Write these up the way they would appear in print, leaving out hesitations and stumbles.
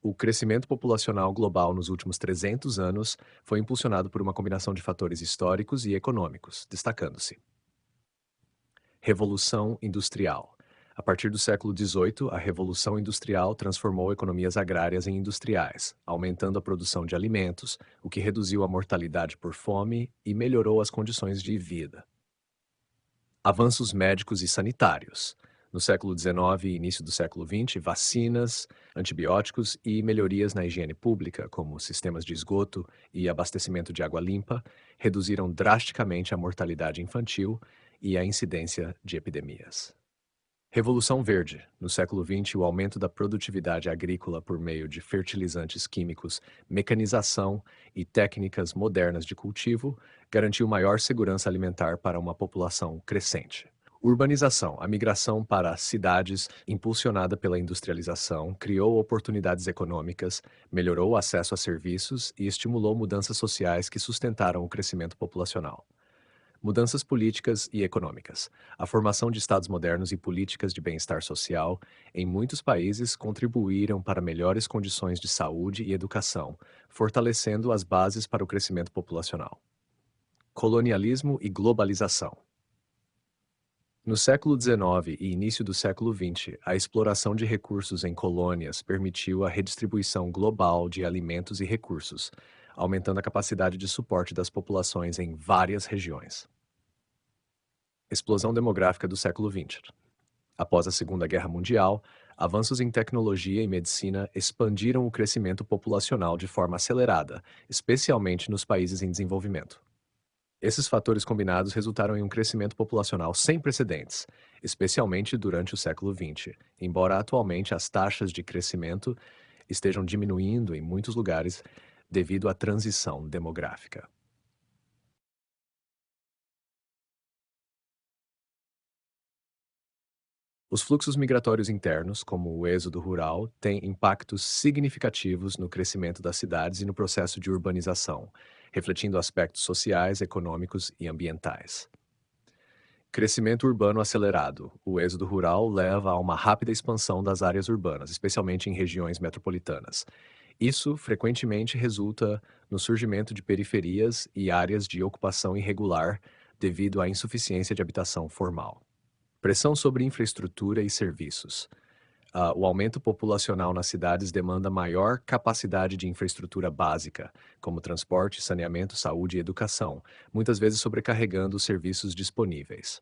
O crescimento populacional global nos últimos 300 anos foi impulsionado por uma combinação de fatores históricos e econômicos, destacando-se: Revolução Industrial. A partir do século XVIII, a Revolução Industrial transformou economias agrárias em industriais, aumentando a produção de alimentos, o que reduziu a mortalidade por fome e melhorou as condições de vida. Avanços médicos e sanitários. No século XIX e início do século XX, vacinas, antibióticos e melhorias na higiene pública, como sistemas de esgoto e abastecimento de água limpa, reduziram drasticamente a mortalidade infantil e a incidência de epidemias. Revolução Verde. No século XX, o aumento da produtividade agrícola por meio de fertilizantes químicos, mecanização e técnicas modernas de cultivo garantiu maior segurança alimentar para uma população crescente. Urbanização. A migração para as cidades, impulsionada pela industrialização, criou oportunidades econômicas, melhorou o acesso a serviços e estimulou mudanças sociais que sustentaram o crescimento populacional. Mudanças políticas e econômicas. A formação de estados modernos e políticas de bem-estar social em muitos países contribuíram para melhores condições de saúde e educação, fortalecendo as bases para o crescimento populacional. Colonialismo e globalização. No século XIX e início do século XX, a exploração de recursos em colônias permitiu a redistribuição global de alimentos e recursos, aumentando a capacidade de suporte das populações em várias regiões. Explosão demográfica do século XX. Após a Segunda Guerra Mundial, avanços em tecnologia e medicina expandiram o crescimento populacional de forma acelerada, especialmente nos países em desenvolvimento. Esses fatores combinados resultaram em um crescimento populacional sem precedentes, especialmente durante o século XX, embora atualmente as taxas de crescimento estejam diminuindo em muitos lugares devido à transição demográfica. Os fluxos migratórios internos, como o êxodo rural, têm impactos significativos no crescimento das cidades e no processo de urbanização, refletindo aspectos sociais, econômicos e ambientais. Crescimento urbano acelerado. O êxodo rural leva a uma rápida expansão das áreas urbanas, especialmente em regiões metropolitanas. Isso frequentemente resulta no surgimento de periferias e áreas de ocupação irregular devido à insuficiência de habitação formal. Pressão sobre infraestrutura e serviços. O aumento populacional nas cidades demanda maior capacidade de infraestrutura básica, como transporte, saneamento, saúde e educação, muitas vezes sobrecarregando os serviços disponíveis.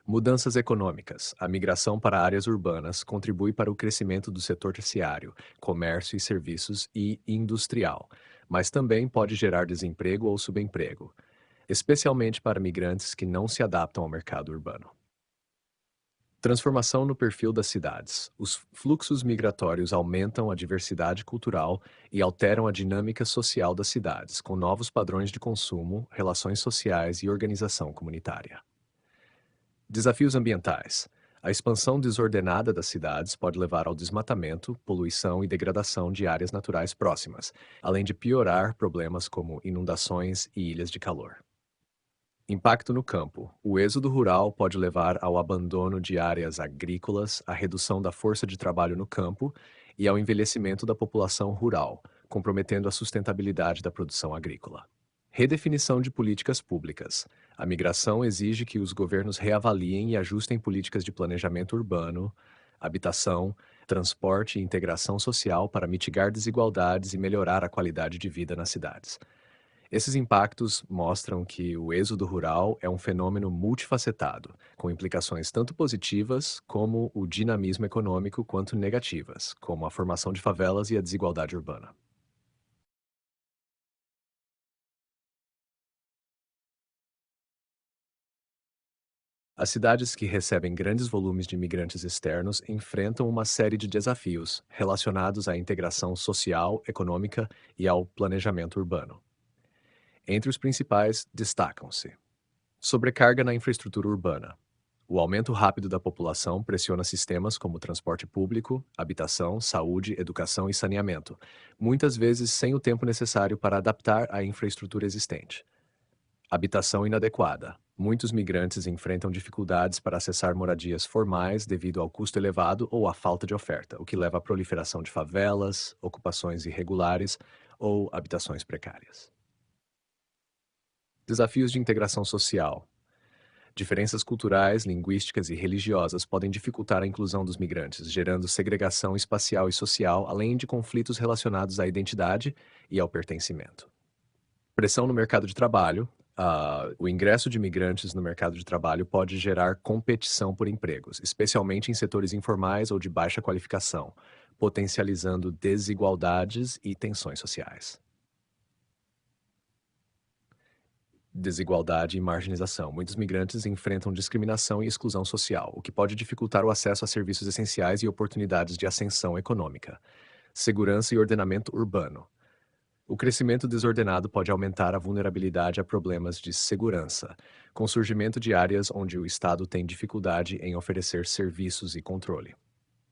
Mudanças econômicas. A migração para áreas urbanas contribui para o crescimento do setor terciário, comércio e serviços e industrial, mas também pode gerar desemprego ou subemprego, especialmente para migrantes que não se adaptam ao mercado urbano. Transformação no perfil das cidades. Os fluxos migratórios aumentam a diversidade cultural e alteram a dinâmica social das cidades, com novos padrões de consumo, relações sociais e organização comunitária. Desafios ambientais. A expansão desordenada das cidades pode levar ao desmatamento, poluição e degradação de áreas naturais próximas, além de piorar problemas como inundações e ilhas de calor. Impacto no campo. O êxodo rural pode levar ao abandono de áreas agrícolas, à redução da força de trabalho no campo e ao envelhecimento da população rural, comprometendo a sustentabilidade da produção agrícola. Redefinição de políticas públicas. A migração exige que os governos reavaliem e ajustem políticas de planejamento urbano, habitação, transporte e integração social para mitigar desigualdades e melhorar a qualidade de vida nas cidades. Esses impactos mostram que o êxodo rural é um fenômeno multifacetado, com implicações tanto positivas como o dinamismo econômico quanto negativas, como a formação de favelas e a desigualdade urbana. As cidades que recebem grandes volumes de imigrantes externos enfrentam uma série de desafios relacionados à integração social, econômica e ao planejamento urbano. Entre os principais, destacam-se: sobrecarga na infraestrutura urbana. O aumento rápido da população pressiona sistemas como transporte público, habitação, saúde, educação e saneamento, muitas vezes sem o tempo necessário para adaptar a infraestrutura existente. Habitação inadequada. Muitos migrantes enfrentam dificuldades para acessar moradias formais devido ao custo elevado ou à falta de oferta, o que leva à proliferação de favelas, ocupações irregulares ou habitações precárias. Desafios de integração social. Diferenças culturais, linguísticas e religiosas podem dificultar a inclusão dos migrantes, gerando segregação espacial e social, além de conflitos relacionados à identidade e ao pertencimento. Pressão no mercado de trabalho. O ingresso de imigrantes no mercado de trabalho pode gerar competição por empregos, especialmente em setores informais ou de baixa qualificação, potencializando desigualdades e tensões sociais. Desigualdade e marginalização. Muitos migrantes enfrentam discriminação e exclusão social, o que pode dificultar o acesso a serviços essenciais e oportunidades de ascensão econômica. Segurança e ordenamento urbano. O crescimento desordenado pode aumentar a vulnerabilidade a problemas de segurança, com o surgimento de áreas onde o Estado tem dificuldade em oferecer serviços e controle.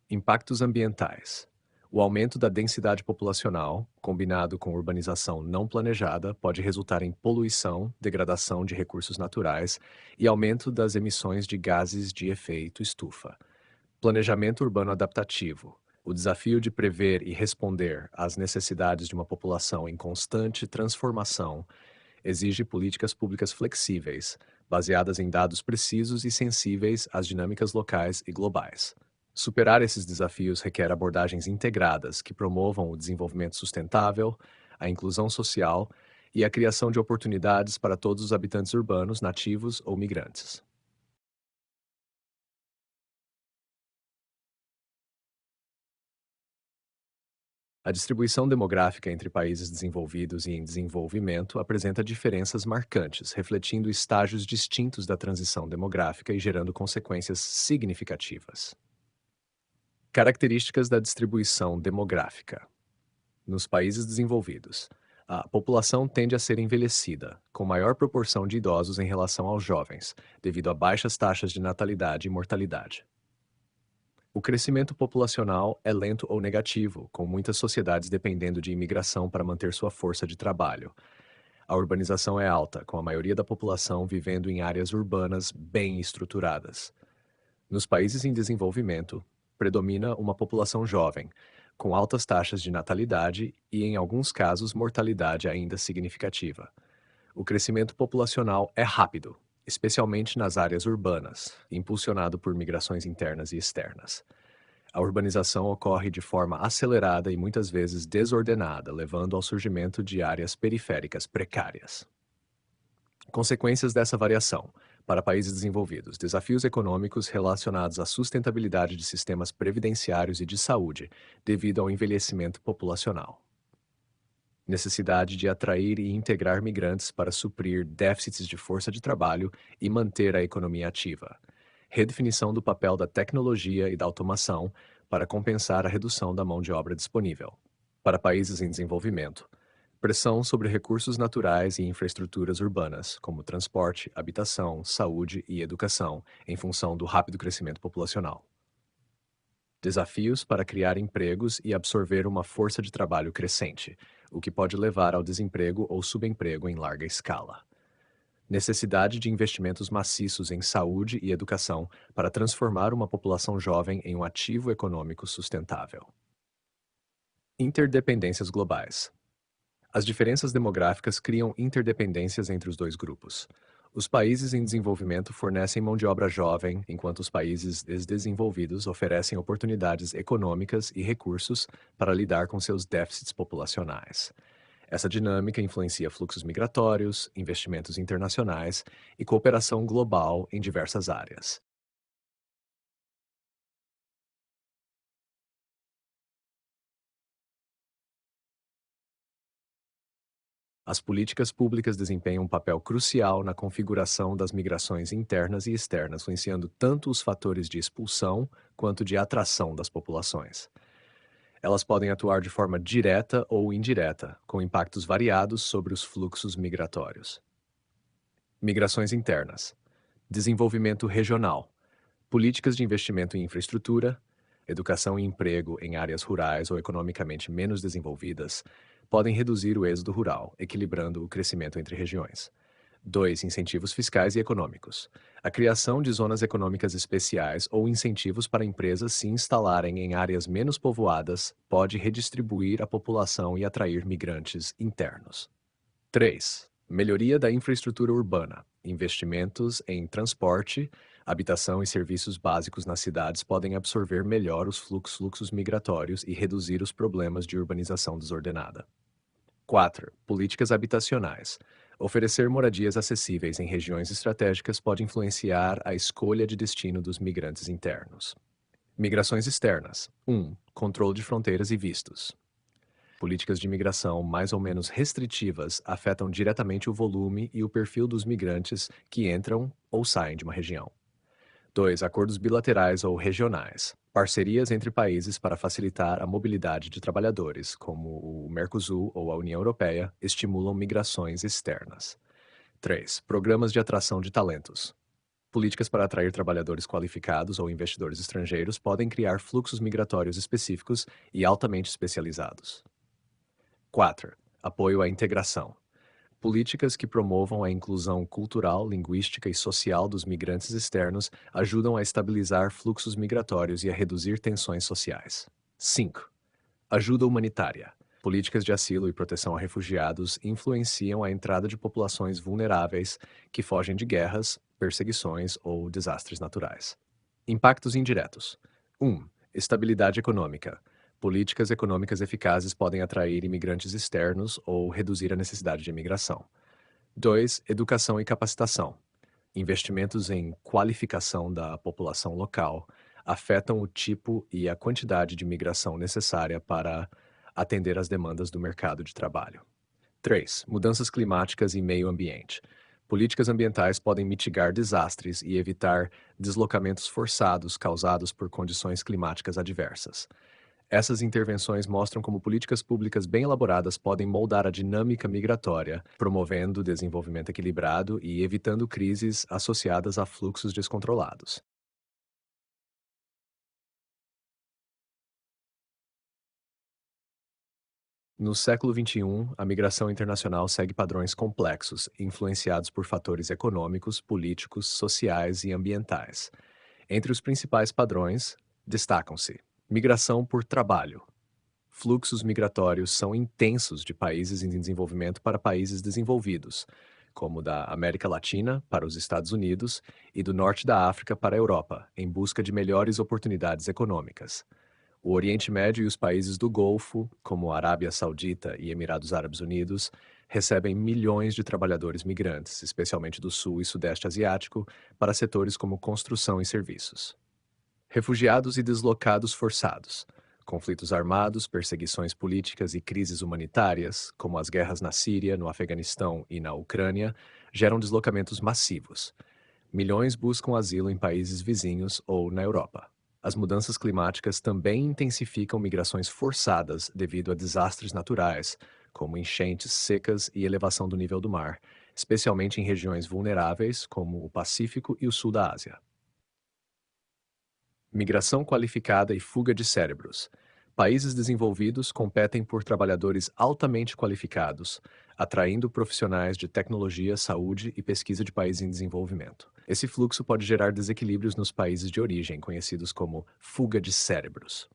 Impactos ambientais. O aumento da densidade populacional, combinado com urbanização não planejada, pode resultar em poluição, degradação de recursos naturais e aumento das emissões de gases de efeito estufa. Planejamento urbano adaptativo. O desafio de prever e responder às necessidades de uma população em constante transformação exige políticas públicas flexíveis, baseadas em dados precisos e sensíveis às dinâmicas locais e globais. Superar esses desafios requer abordagens integradas que promovam o desenvolvimento sustentável, a inclusão social e a criação de oportunidades para todos os habitantes urbanos, nativos ou migrantes. A distribuição demográfica entre países desenvolvidos e em desenvolvimento apresenta diferenças marcantes, refletindo estágios distintos da transição demográfica e gerando consequências significativas. Características da distribuição demográfica. Nos países desenvolvidos, a população tende a ser envelhecida, com maior proporção de idosos em relação aos jovens, devido a baixas taxas de natalidade e mortalidade. O crescimento populacional é lento ou negativo, com muitas sociedades dependendo de imigração para manter sua força de trabalho. A urbanização é alta, com a maioria da população vivendo em áreas urbanas bem estruturadas. Nos países em desenvolvimento, predomina uma população jovem, com altas taxas de natalidade e, em alguns casos, mortalidade ainda significativa. O crescimento populacional é rápido, especialmente nas áreas urbanas, impulsionado por migrações internas e externas. A urbanização ocorre de forma acelerada e muitas vezes desordenada, levando ao surgimento de áreas periféricas precárias. Consequências dessa variação. Para países desenvolvidos, desafios econômicos relacionados à sustentabilidade de sistemas previdenciários e de saúde, devido ao envelhecimento populacional. Necessidade de atrair e integrar migrantes para suprir déficits de força de trabalho e manter a economia ativa. Redefinição do papel da tecnologia e da automação para compensar a redução da mão de obra disponível. Para países em desenvolvimento, pressão sobre recursos naturais e infraestruturas urbanas, como transporte, habitação, saúde e educação, em função do rápido crescimento populacional. Desafios para criar empregos e absorver uma força de trabalho crescente, o que pode levar ao desemprego ou subemprego em larga escala. Necessidade de investimentos maciços em saúde e educação para transformar uma população jovem em um ativo econômico sustentável. Interdependências globais. As diferenças demográficas criam interdependências entre os dois grupos. Os países em desenvolvimento fornecem mão de obra jovem, enquanto os países desdesenvolvidos oferecem oportunidades econômicas e recursos para lidar com seus déficits populacionais. Essa dinâmica influencia fluxos migratórios, investimentos internacionais e cooperação global em diversas áreas. As políticas públicas desempenham um papel crucial na configuração das migrações internas e externas, influenciando tanto os fatores de expulsão quanto de atração das populações. Elas podem atuar de forma direta ou indireta, com impactos variados sobre os fluxos migratórios. Migrações internas. Desenvolvimento regional. Políticas de investimento em infraestrutura, educação e emprego em áreas rurais ou economicamente menos desenvolvidas podem reduzir o êxodo rural, equilibrando o crescimento entre regiões. 2. Incentivos fiscais e econômicos. A criação de zonas econômicas especiais ou incentivos para empresas se instalarem em áreas menos povoadas pode redistribuir a população e atrair migrantes internos. 3. Melhoria da infraestrutura urbana. Investimentos em transporte, habitação e serviços básicos nas cidades podem absorver melhor os fluxos migratórios e reduzir os problemas de urbanização desordenada. 4. Políticas habitacionais. Oferecer moradias acessíveis em regiões estratégicas pode influenciar a escolha de destino dos migrantes internos. Migrações externas. 1. Controle de fronteiras e vistos. Políticas de imigração mais ou menos restritivas afetam diretamente o volume e o perfil dos migrantes que entram ou saem de uma região. 2. Acordos bilaterais ou regionais. Parcerias entre países para facilitar a mobilidade de trabalhadores, como o Mercosul ou a União Europeia, estimulam migrações externas. 3. Programas de atração de talentos. Políticas para atrair trabalhadores qualificados ou investidores estrangeiros podem criar fluxos migratórios específicos e altamente especializados. 4. Apoio à integração. Políticas que promovam a inclusão cultural, linguística e social dos migrantes externos ajudam a estabilizar fluxos migratórios e a reduzir tensões sociais. 5. Ajuda humanitária. Políticas de asilo e proteção a refugiados influenciam a entrada de populações vulneráveis que fogem de guerras, perseguições ou desastres naturais. Impactos indiretos. 1. Estabilidade econômica. Políticas econômicas eficazes podem atrair imigrantes externos ou reduzir a necessidade de imigração. 2. Educação e capacitação. Investimentos em qualificação da população local afetam o tipo e a quantidade de imigração necessária para atender às demandas do mercado de trabalho. 3. Mudanças climáticas e meio ambiente. Políticas ambientais podem mitigar desastres e evitar deslocamentos forçados causados por condições climáticas adversas. Essas intervenções mostram como políticas públicas bem elaboradas podem moldar a dinâmica migratória, promovendo desenvolvimento equilibrado e evitando crises associadas a fluxos descontrolados. No século XXI, a migração internacional segue padrões complexos, influenciados por fatores econômicos, políticos, sociais e ambientais. Entre os principais padrões, destacam-se: migração por trabalho. Fluxos migratórios são intensos de países em desenvolvimento para países desenvolvidos, como da América Latina para os Estados Unidos e do norte da África para a Europa, em busca de melhores oportunidades econômicas. O Oriente Médio e os países do Golfo, como a Arábia Saudita e Emirados Árabes Unidos, recebem milhões de trabalhadores migrantes, especialmente do Sul e Sudeste Asiático, para setores como construção e serviços. Refugiados e deslocados forçados. Conflitos armados, perseguições políticas e crises humanitárias, como as guerras na Síria, no Afeganistão e na Ucrânia, geram deslocamentos massivos. Milhões buscam asilo em países vizinhos ou na Europa. As mudanças climáticas também intensificam migrações forçadas devido a desastres naturais, como enchentes, secas e elevação do nível do mar, especialmente em regiões vulneráveis, como o Pacífico e o sul da Ásia. Migração qualificada e fuga de cérebros. Países desenvolvidos competem por trabalhadores altamente qualificados, atraindo profissionais de tecnologia, saúde e pesquisa de países em desenvolvimento. Esse fluxo pode gerar desequilíbrios nos países de origem, conhecidos como fuga de cérebros.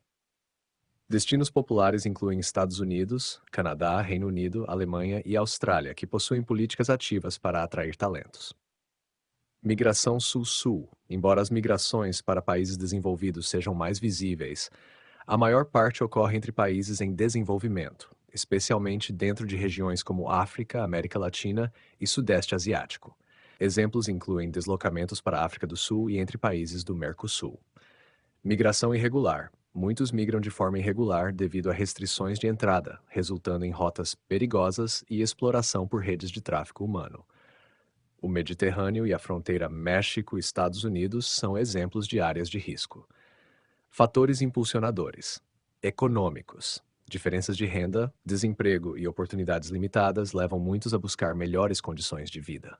Destinos populares incluem Estados Unidos, Canadá, Reino Unido, Alemanha e Austrália, que possuem políticas ativas para atrair talentos. Migração Sul-Sul. Embora as migrações para países desenvolvidos sejam mais visíveis, a maior parte ocorre entre países em desenvolvimento, especialmente dentro de regiões como África, América Latina e Sudeste Asiático. Exemplos incluem deslocamentos para a África do Sul e entre países do Mercosul. Migração irregular. Muitos migram de forma irregular devido a restrições de entrada, resultando em rotas perigosas e exploração por redes de tráfico humano. O Mediterrâneo e a fronteira México-Estados Unidos são exemplos de áreas de risco. Fatores impulsionadores: econômicos. Diferenças de renda, desemprego e oportunidades limitadas levam muitos a buscar melhores condições de vida.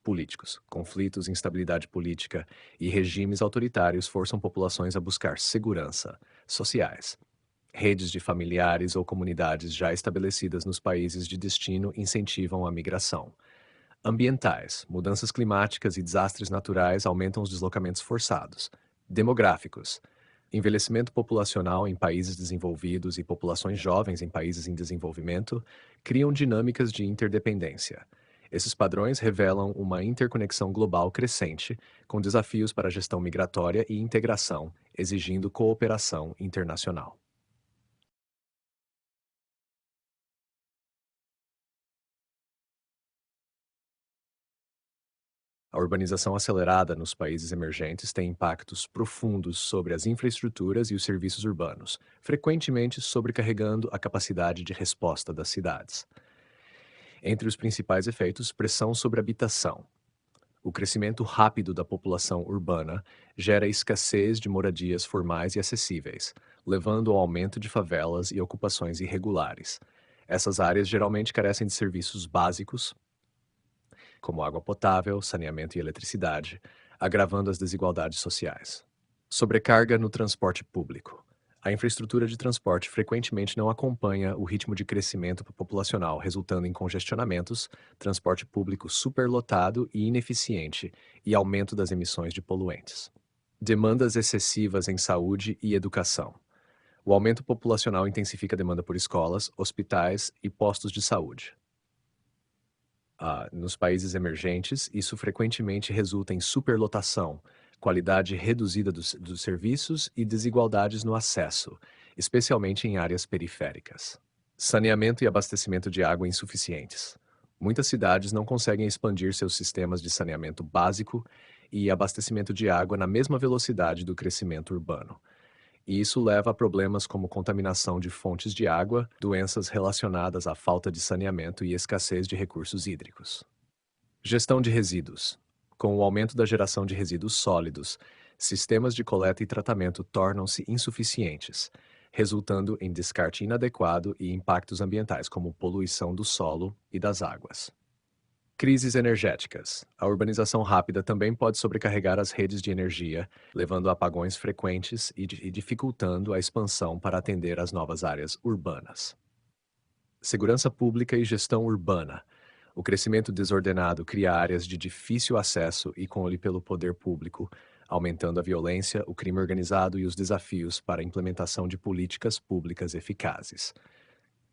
Políticos. Conflitos, instabilidade política e regimes autoritários forçam populações a buscar segurança. Sociais. Redes de familiares ou comunidades já estabelecidas nos países de destino incentivam a migração. Ambientais, mudanças climáticas e desastres naturais aumentam os deslocamentos forçados. Demográficos, envelhecimento populacional em países desenvolvidos e populações jovens em países em desenvolvimento criam dinâmicas de interdependência. Esses padrões revelam uma interconexão global crescente, com desafios para a gestão migratória e integração, exigindo cooperação internacional. A urbanização acelerada nos países emergentes tem impactos profundos sobre as infraestruturas e os serviços urbanos, frequentemente sobrecarregando a capacidade de resposta das cidades. Entre os principais efeitos, pressão sobre a habitação. O crescimento rápido da população urbana gera escassez de moradias formais e acessíveis, levando ao aumento de favelas e ocupações irregulares. Essas áreas geralmente carecem de serviços básicos, como água potável, saneamento e eletricidade, agravando as desigualdades sociais. Sobrecarga no transporte público. A infraestrutura de transporte frequentemente não acompanha o ritmo de crescimento populacional, resultando em congestionamentos, transporte público superlotado e ineficiente e aumento das emissões de poluentes. Demandas excessivas em saúde e educação. O aumento populacional intensifica a demanda por escolas, hospitais e postos de saúde. Nos países emergentes, isso frequentemente resulta em superlotação, qualidade reduzida dos serviços e desigualdades no acesso, especialmente em áreas periféricas. Saneamento e abastecimento de água insuficientes. Muitas cidades não conseguem expandir seus sistemas de saneamento básico e abastecimento de água na mesma velocidade do crescimento urbano. E isso leva a problemas como contaminação de fontes de água, doenças relacionadas à falta de saneamento e escassez de recursos hídricos. Gestão de resíduos. Com o aumento da geração de resíduos sólidos, sistemas de coleta e tratamento tornam-se insuficientes, resultando em descarte inadequado e impactos ambientais como poluição do solo e das águas. Crises energéticas. A urbanização rápida também pode sobrecarregar as redes de energia, levando a apagões frequentes e dificultando a expansão para atender às novas áreas urbanas. Segurança pública e gestão urbana. O crescimento desordenado cria áreas de difícil acesso e controle pelo poder público, aumentando a violência, o crime organizado e os desafios para a implementação de políticas públicas eficazes.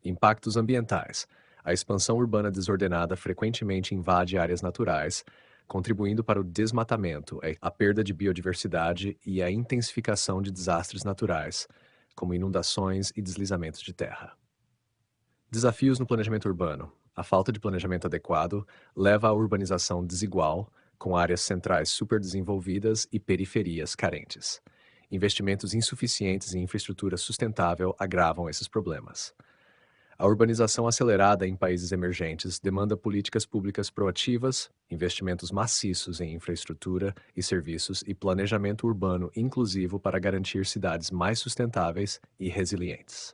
Impactos ambientais. A expansão urbana desordenada frequentemente invade áreas naturais, contribuindo para o desmatamento, a perda de biodiversidade e a intensificação de desastres naturais, como inundações e deslizamentos de terra. Desafios no planejamento urbano. A falta de planejamento adequado leva à urbanização desigual, com áreas centrais superdesenvolvidas e periferias carentes. Investimentos insuficientes em infraestrutura sustentável agravam esses problemas. A urbanização acelerada em países emergentes demanda políticas públicas proativas, investimentos maciços em infraestrutura e serviços e planejamento urbano inclusivo para garantir cidades mais sustentáveis e resilientes.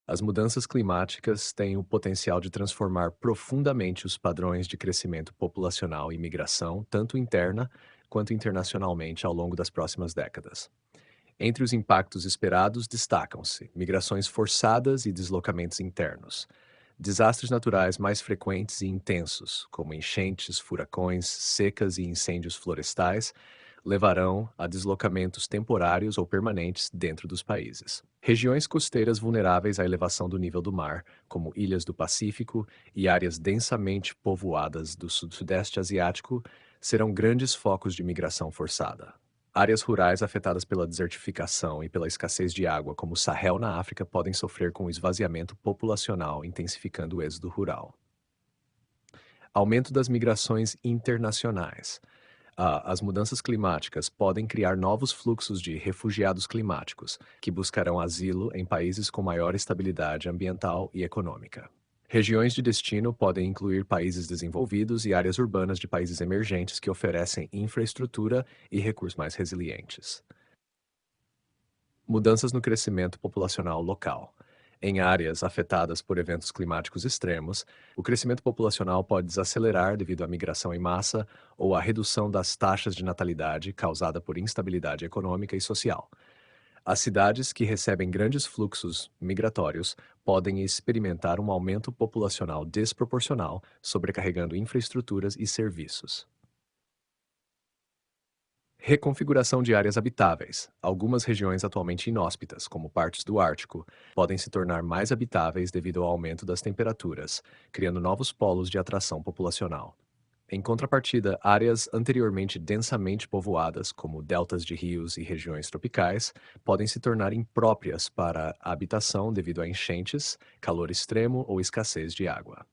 As mudanças climáticas têm o potencial de transformar profundamente os padrões de crescimento populacional e migração, tanto interna quanto internacionalmente, ao longo das próximas décadas. Entre os impactos esperados destacam-se migrações forçadas e deslocamentos internos, desastres naturais mais frequentes e intensos, como enchentes, furacões, secas e incêndios florestais, levarão a deslocamentos temporários ou permanentes dentro dos países. Regiões costeiras vulneráveis à elevação do nível do mar, como ilhas do Pacífico e áreas densamente povoadas do Sudeste Asiático, serão grandes focos de migração forçada. Áreas rurais afetadas pela desertificação e pela escassez de água, como o Sahel na África, podem sofrer com o esvaziamento populacional, intensificando o êxodo rural. Aumento das migrações internacionais. As mudanças climáticas podem criar novos fluxos de refugiados climáticos, que buscarão asilo em países com maior estabilidade ambiental e econômica. Regiões de destino podem incluir países desenvolvidos e áreas urbanas de países emergentes que oferecem infraestrutura e recursos mais resilientes. Mudanças no crescimento populacional local. Em áreas afetadas por eventos climáticos extremos, o crescimento populacional pode desacelerar devido à migração em massa ou à redução das taxas de natalidade causada por instabilidade econômica e social. As cidades que recebem grandes fluxos migratórios podem experimentar um aumento populacional desproporcional, sobrecarregando infraestruturas e serviços. Reconfiguração de áreas habitáveis. Algumas regiões atualmente inóspitas, como partes do Ártico, podem se tornar mais habitáveis devido ao aumento das temperaturas, criando novos polos de atração populacional. Em contrapartida, áreas anteriormente densamente povoadas, como deltas de rios e regiões tropicais, podem se tornar impróprias para a habitação devido a enchentes, calor extremo ou escassez de água.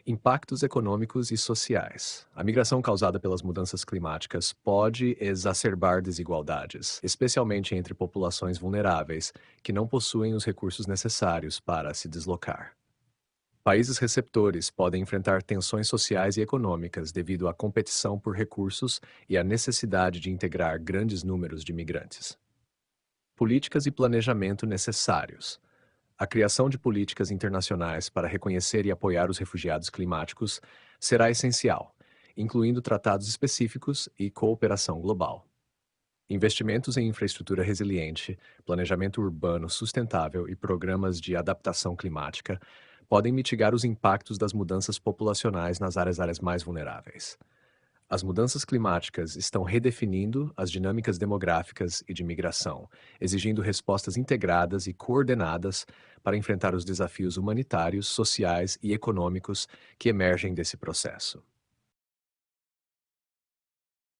Impactos econômicos e sociais. A migração causada pelas mudanças climáticas pode exacerbar desigualdades, especialmente entre populações vulneráveis que não possuem os recursos necessários para se deslocar. Países receptores podem enfrentar tensões sociais e econômicas devido à competição por recursos e à necessidade de integrar grandes números de migrantes. Políticas e planejamento necessários. A criação de políticas internacionais para reconhecer e apoiar os refugiados climáticos será essencial, incluindo tratados específicos e cooperação global. Investimentos em infraestrutura resiliente, planejamento urbano sustentável e programas de adaptação climática podem mitigar os impactos das mudanças populacionais nas áreas mais vulneráveis. As mudanças climáticas estão redefinindo as dinâmicas demográficas e de migração, exigindo respostas integradas e coordenadas para enfrentar os desafios humanitários, sociais e econômicos que emergem desse processo.